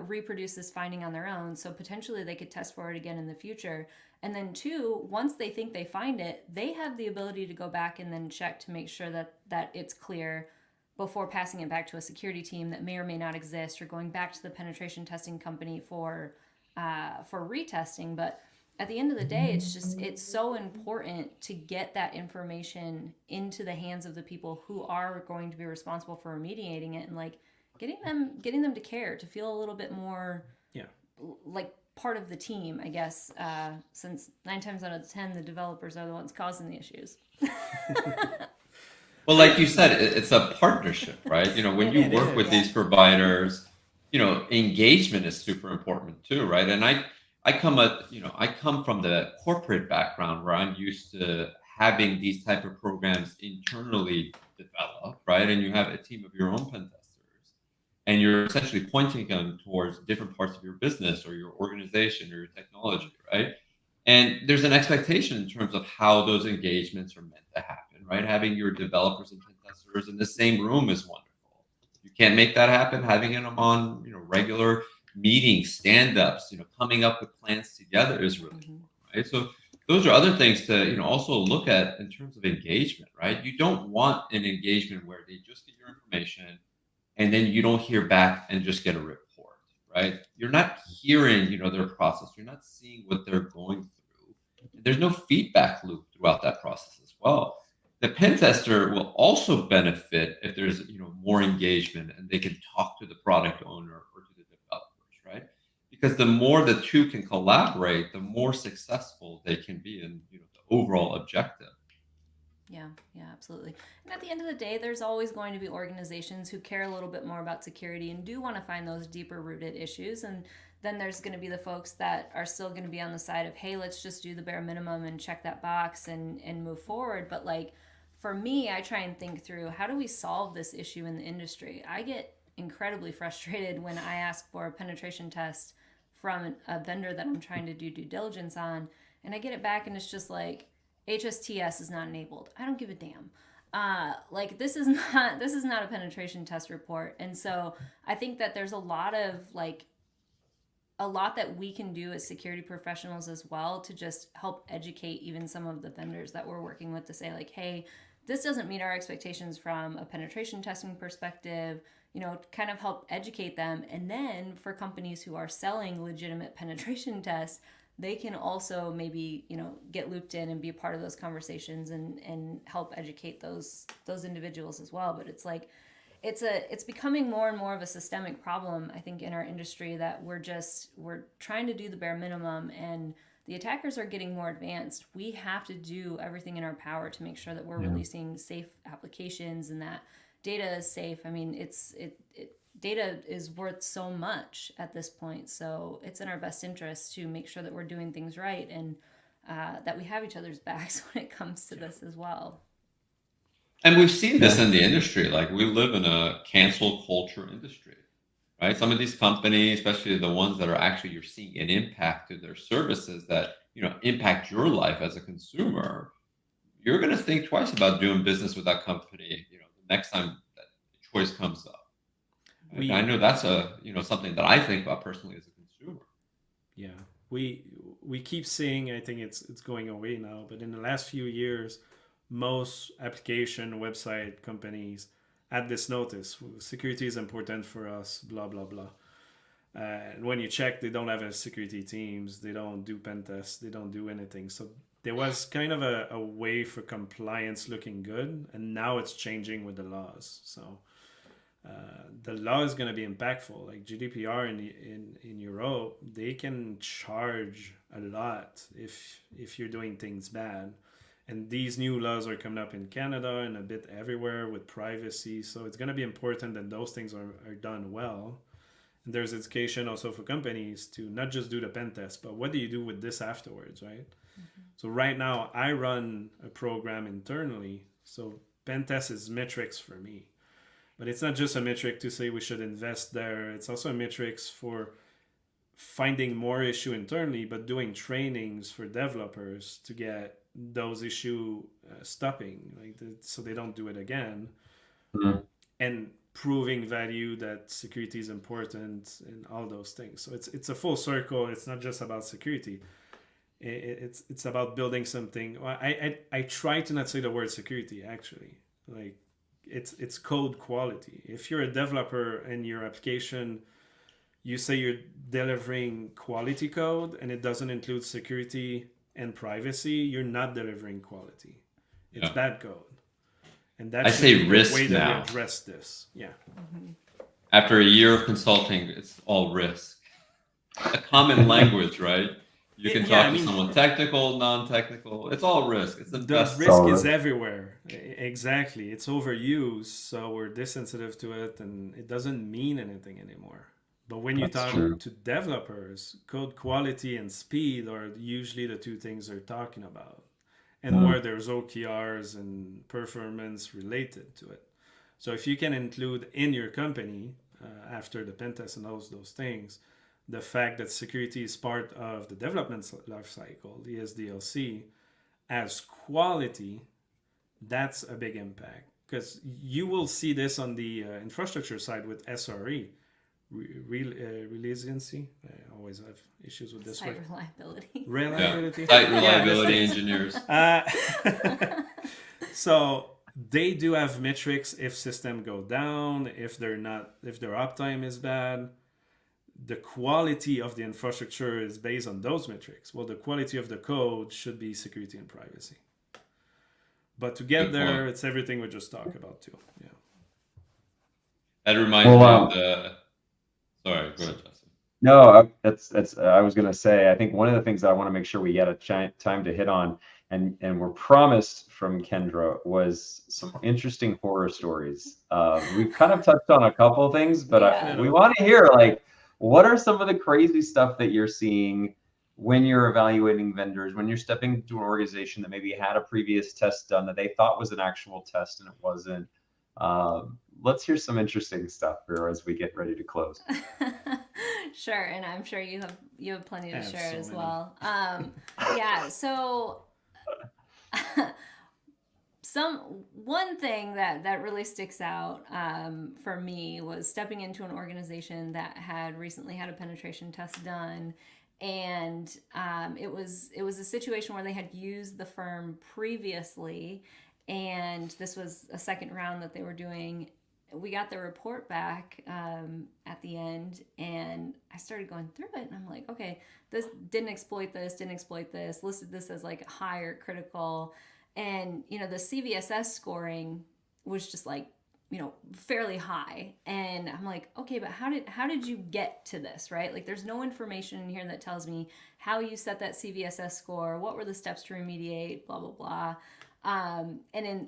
reproduce this finding on their own, so potentially they could test for it again in the future. And then two, once they think they find it, they have the ability to go back and then check to make sure that it's clear before passing it back to a security team that may or may not exist, or going back to the penetration testing company for retesting. But at the end of the day, it's so important to get that information into the hands of the people who are going to be responsible for remediating it, and like getting them to care, to feel a little bit more like part of the team, I guess, since 9 times out of 10 the developers are the ones causing the issues.
Well, like you said, it's a partnership, right? When you work with these providers, engagement is super important too, right? And I come from the corporate background where I'm used to having these type of programs internally developed, right? And you have a team of your own pen testers, and you're essentially pointing them towards different parts of your business or your organization or your technology, right? And there's an expectation in terms of how those engagements are meant to happen, right? Having your developers and pen testers in the same room is wonderful. You can't make that happen. Having them on, regular meetings, stand-ups, coming up with plans together is really important, right? So those are other things to, also look at in terms of engagement, right? You don't want an engagement where they just get your information and then you don't hear back and just get a report, right? You're not hearing, their process. You're not seeing what they're going through. There's no feedback loop throughout that process as well. The pen tester will also benefit if there's, more engagement and they can talk to the product owner or to the developers, right? Because the more the two can collaborate, the more successful they can be in, the overall objective.
Yeah, absolutely. And at the end of the day, there's always going to be organizations who care a little bit more about security and do want to find those deeper rooted issues. And then there's going to be the folks that are still going to be on the side of, hey, let's just do the bare minimum and check that box and move forward. But like, for me, I try and think through, how do we solve this issue in the industry? I get incredibly frustrated when I ask for a penetration test from a vendor that I'm trying to do due diligence on, and I get it back and it's just like, HSTS is not enabled. I don't give a damn. Like this is not a penetration test report. And so I think that there's a lot that we can do as security professionals as well to just help educate even some of the vendors that we're working with, to say like, hey, this doesn't meet our expectations from a penetration testing perspective, kind of help educate them. And then for companies who are selling legitimate penetration tests, they can also maybe, get looped in and be a part of those conversations and help educate those individuals as well. But it's like, it's becoming more and more of a systemic problem, I think, in our industry, that we're trying to do the bare minimum, and the attackers are getting more advanced. We have to do everything in our power to make sure that we're releasing safe applications and that data is safe. I mean, data is worth so much at this point, so it's in our best interest to make sure that we're doing things right, and that we have each other's backs when it comes to this as well.
And we've seen this in the industry. Like, we live in a cancel culture industry, right? Some of these companies, especially the ones that are actually, you're seeing an impact to their services that, impact your life as a consumer, you're going to think twice about doing business with that company, the next time that choice comes up. I know that's something that I think about personally as a consumer.
Yeah, we keep seeing, I think it's going away now, but in the last few years, most application website companies add this notice: security is important for us, blah blah blah. And when you check, they don't have a security teams, they don't do pen tests, they don't do anything. So there was kind of a way for compliance looking good, and now it's changing with the laws. So the law is going to be impactful. Like GDPR in Europe, they can charge a lot if you're doing things bad. And these new laws are coming up in Canada and a bit everywhere with privacy. So it's going to be important that those things are done well. And there's education also for companies to not just do the pen test, but what do you do with this afterwards, right? Mm-hmm. So right now I run a program internally. So pen test is metrics for me. But it's not just a metric to say we should invest there. It's also a metrics for finding more issue internally, but doing trainings for developers to get those issue stopping, so they don't do it again, and proving value that security is important and all those things. So it's a full circle. It's not just about security. It's about building something. I try to not say the word security, actually. Like, it's code quality. If you're a developer and your application, you say you're delivering quality code and it doesn't include security and privacy, you're not delivering quality. It's bad code. And that's the way that we address this. Yeah. Mm-hmm.
After a year of consulting, it's all risk. A common language, right? You can talk to someone technical, non-technical. It's all risk. It's the best.
Risk is everywhere. Exactly. It's overused, so we're desensitive to it, and it doesn't mean anything anymore. But when you talk to developers, code quality and speed are usually the two things they're talking about, and where there's OKRs and performance related to it. So if you can include in your company, after the pen test and those things, the fact that security is part of the development life cycle, the SDLC, as quality, that's a big impact. Because you will see this on the infrastructure side with SRE. Resiliency. I always have issues with this.
Site reliability.
Reliability.
Yeah. Site reliability engineers.
So they do have metrics if system go down, if their uptime is bad. The quality of the infrastructure is based on those metrics. Well, the quality of the code should be security and privacy. But to get there, it's everything we just talked about too. Yeah.
That reminds me of the. Sorry, go ahead, Justin.
No, that's. I was going to say, I think one of the things that I want to make sure we get a time to hit on, and we're promised from Kendra, was some interesting horror stories. We've kind of touched on a couple of things, but we want to hear, like, what are some of the crazy stuff that you're seeing when you're evaluating vendors, when you're stepping into an organization that maybe had a previous test done that they thought was an actual test and it wasn't. Let's hear some interesting stuff here as we get ready to close.
Sure, and I'm sure you have plenty to share as well. Yeah, so one thing that really sticks out for me was stepping into an organization that had recently had a penetration test done, and it was a situation where they had used the firm previously, and this was a second round that they were doing. We got the report back at the end, and I started going through it, and I'm like, okay, this didn't exploit this, listed this as like high or critical. And, the CVSS scoring was just like, fairly high. And I'm like, okay, but how did you get to this, right? Like, there's no information in here that tells me how you set that CVSS score, what were the steps to remediate, blah, blah, blah. And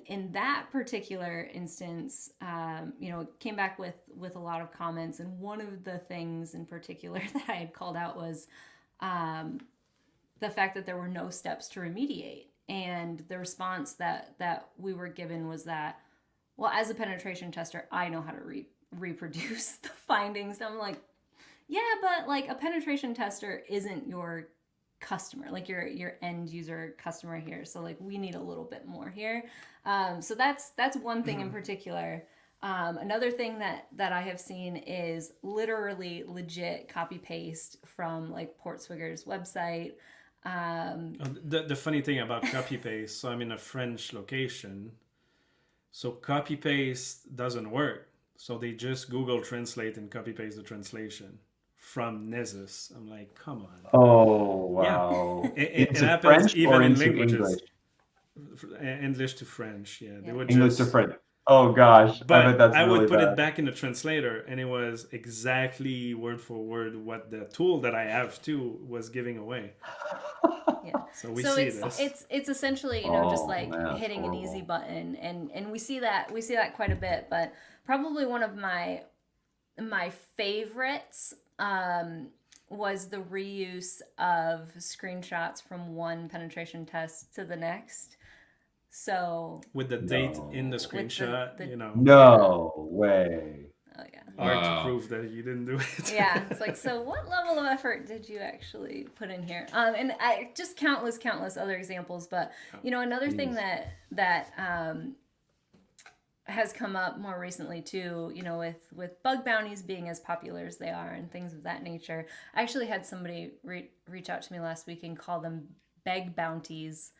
in that particular instance, it came back with a lot of comments. And one of the things in particular that I had called out was the fact that there were no steps to remediate. And the response that we were given was that, well, as a penetration tester, I know how to reproduce the findings. And I'm like, yeah, but like a penetration tester isn't your customer, like your end user customer here. So like we need a little bit more here. So that's one thing in particular. Another thing that I have seen is literally legit copy paste from like Portswigger's website.
The funny thing about copy paste, so I'm in a French location, so copy paste doesn't work. So they just Google Translate and copy paste the translation from Nessus. I'm like, come on.
Oh, wow.
Yeah. It happens
French
even in
into
languages.
English?
English to French, yeah. They would
English
just,
to French. Oh gosh,
but
I bet that's
I would
really
put
bad.
it back in the translator, and it was exactly word for word what the tool that I have too was giving away.
Yeah.
So we
So
see
it's
this.
it's essentially just
Oh,
like
man, that's
hitting an
horrible.
easy button, and we see that quite a bit. But probably one of my favorites was the reuse of screenshots from one penetration test to the next. So
With the date
No.
in the
the-
screenshot,
the-
No way.
oh yeah.
hard
Wow.
to prove that you didn't do it.
Yeah, it's like, so what level of effort did you actually put in here? And I just countless other examples. But another thing that has come up more recently too, with bug bounties being as popular as they are and things of that nature. I actually had somebody reach out to me last week and call them beg bounties.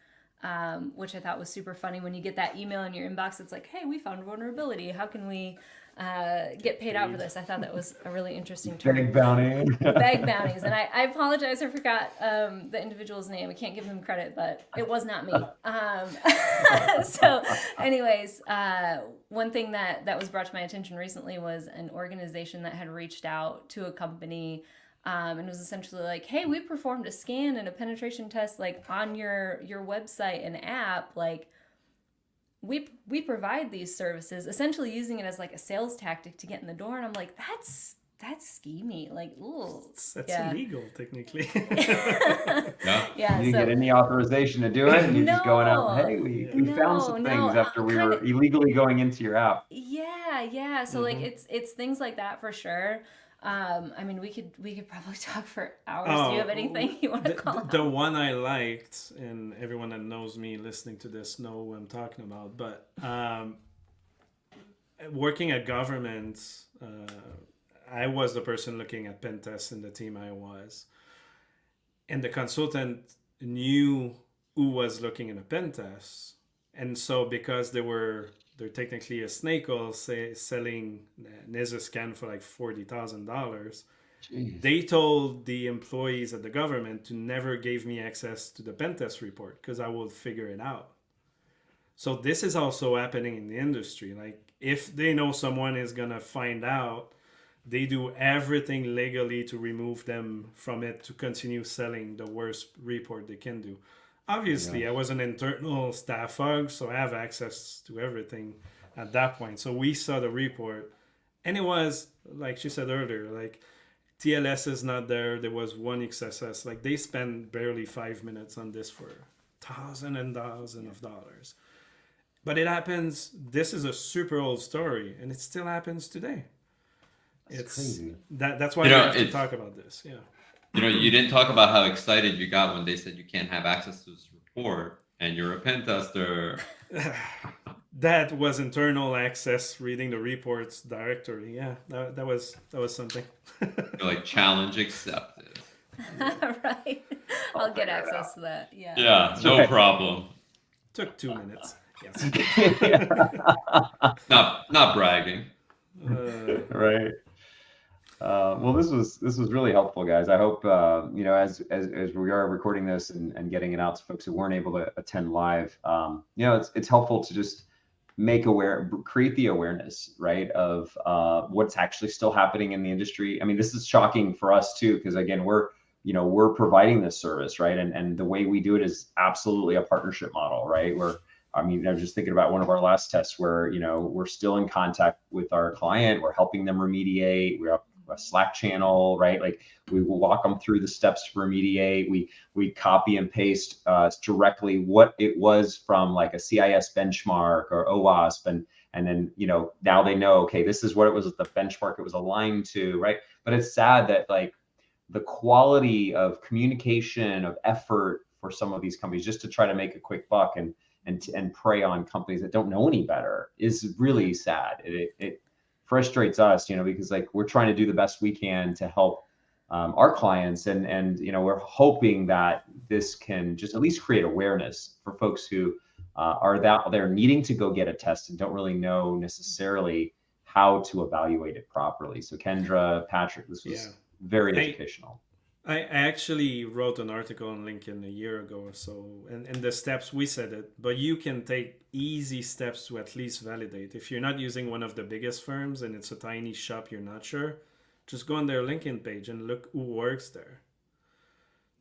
Which I thought was super funny. When you get that email in your inbox, it's like, hey, we found a vulnerability. How can we get paid out for this? I thought that was a really interesting term.
Big bounty.
Bag bounties. And I apologize, I forgot the individual's name. I can't give them credit, but it was not me. So anyways, one thing that was brought to my attention recently was an organization that had reached out to a company and it was essentially like, hey, we performed a scan and a penetration test like on your website and app. Like we provide these services, essentially using it as like a sales tactic to get in the door. And I'm like, that's schemy. Like, ooh,
That's illegal technically.
Yeah.
Yeah.
You didn't
So
get any authorization to do it, and you're just going out,
No.
hey, we found some
No,
things after we
kinda-
were illegally going into your app.
yeah. So like it's things like that for sure. I mean, we could probably talk for hours. Do you have anything you want to call out?
The one I liked, and everyone that knows me listening to this know what I'm talking about, but working at government, I was the person looking at pen tests in the team I was. And the consultant knew who was looking at a pen test. And so because they're technically a snake oil selling Nessus scan for like $40,000, they told the employees at the government to never give me access to the pen test report because I will figure it out. So this is also happening in the industry. Like if they know someone is going to find out, they do everything legally to remove them from it to continue selling the worst report they can do. Obviously, I was an internal staff hog, so I have access to everything at that point. So we saw the report, and it was, like she said earlier, like TLS is not there. There was one XSS. Like they spent barely 5 minutes on this for thousands and thousands of dollars. But it happens. This is a super old story, and it still happens today. It's
crazy.
That's why we have to talk about this. Yeah.
You didn't talk about how excited you got when they said you can't have access to this report and you're a pen tester.
That was internal access, reading the reports directory. Yeah, that was something.
You're like, challenge accepted.
Right. I'll get access to that. Yeah.
Yeah, no problem.
Took 2 minutes. Yes.
Not bragging.
Right. Well, this was really helpful, guys. I hope as we are recording this and getting it out to folks who weren't able to attend live, it's helpful to just create the awareness, right, of what's actually still happening in the industry. I mean, this is shocking for us too, because again, we're providing this service, right, and the way we do it is absolutely a partnership model, right? I was just thinking about one of our last tests where, we're still in contact with our client. We're helping them remediate. We have a Slack channel, right? Like we will walk them through the steps to remediate. We copy and paste directly what it was from like a CIS benchmark or OWASP. And then, now they know, okay, this is what it was, the benchmark it was aligned to, right? But it's sad that like the quality of communication, of effort for some of these companies just to try to make a quick buck and prey on companies that don't know any better is really sad. It frustrates us, because like we're trying to do the best we can to help our clients, and we're hoping that this can just at least create awareness for folks who are out there needing to go get a test and don't really know necessarily how to evaluate it properly. So Kendra, Patrick, this was very educational.
I actually wrote an article on LinkedIn a year ago or so, and the steps we said it, but you can take easy steps to at least validate. If you're not using one of the biggest firms and it's a tiny shop, you're not sure, just go on their LinkedIn page and look who works there.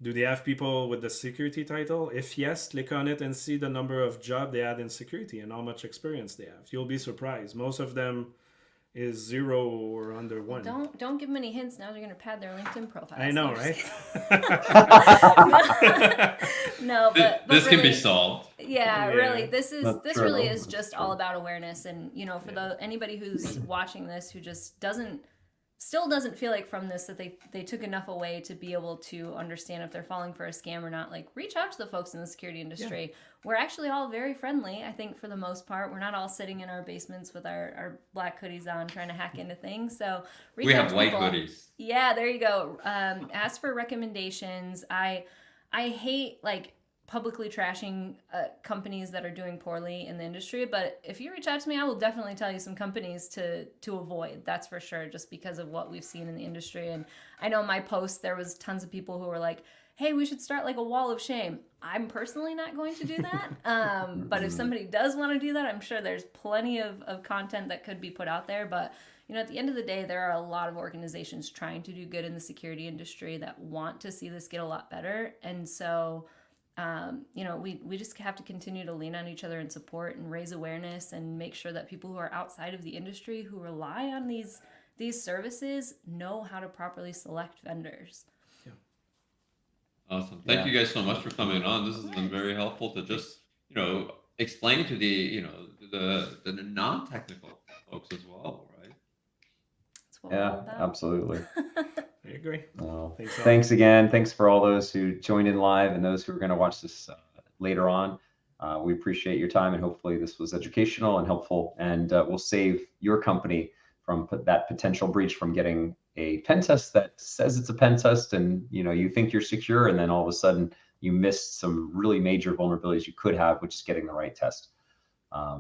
Do they have people with the security title? If yes, click on it and see the number of jobs they had in security and how much experience they have. You'll be surprised. Most of them is 0 or under 1.
Don't give them any hints. Now they're going to pad their LinkedIn profile.
I know, right?
No, but
this
really,
can be solved.
Yeah, really. This
true.
really is just all about awareness, and for anybody who's watching this who just still doesn't feel like from this that they took enough away to be able to understand if they're falling for a scam or not, like reach out to the folks in the security industry. Yeah. We're actually all very friendly, I think, for the most part. We're not all sitting in our basements with our black hoodies on trying to hack into things. So
we have white hoodies.
Yeah, there you go. Ask for recommendations. I hate like publicly trashing companies that are doing poorly in the industry, but if you reach out to me, I will definitely tell you some companies to avoid. That's for sure, just because of what we've seen in the industry. And I know my post, there was tons of people who were like, hey, we should start like a wall of shame. I'm personally not going to do that. But if somebody does want to do that, I'm sure there's plenty of content that could be put out there. But at the end of the day, there are a lot of organizations trying to do good in the security industry that want to see this get a lot better. And so we just have to continue to lean on each other and support and raise awareness and make sure that people who are outside of the industry who rely on these services know how to properly select vendors.
Yeah.
Awesome. Thank you guys so much for coming on. This has been very helpful to just, explain to the non-technical folks as well, right?
That's what we're all about.
Absolutely.
I agree.
Thanks again. Thanks for all those who joined in live and those who are going to watch this later on. We appreciate your time, and hopefully this was educational and helpful, and will save your company from that potential breach from getting a pen test that says it's a pen test, and you think you're secure, and then all of a sudden you missed some really major vulnerabilities you could have, which is getting the right test.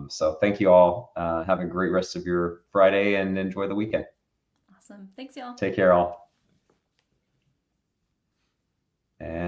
So thank you all. Have a great rest of your Friday and enjoy the weekend.
Awesome. Thanks, y'all.
Take care, all. And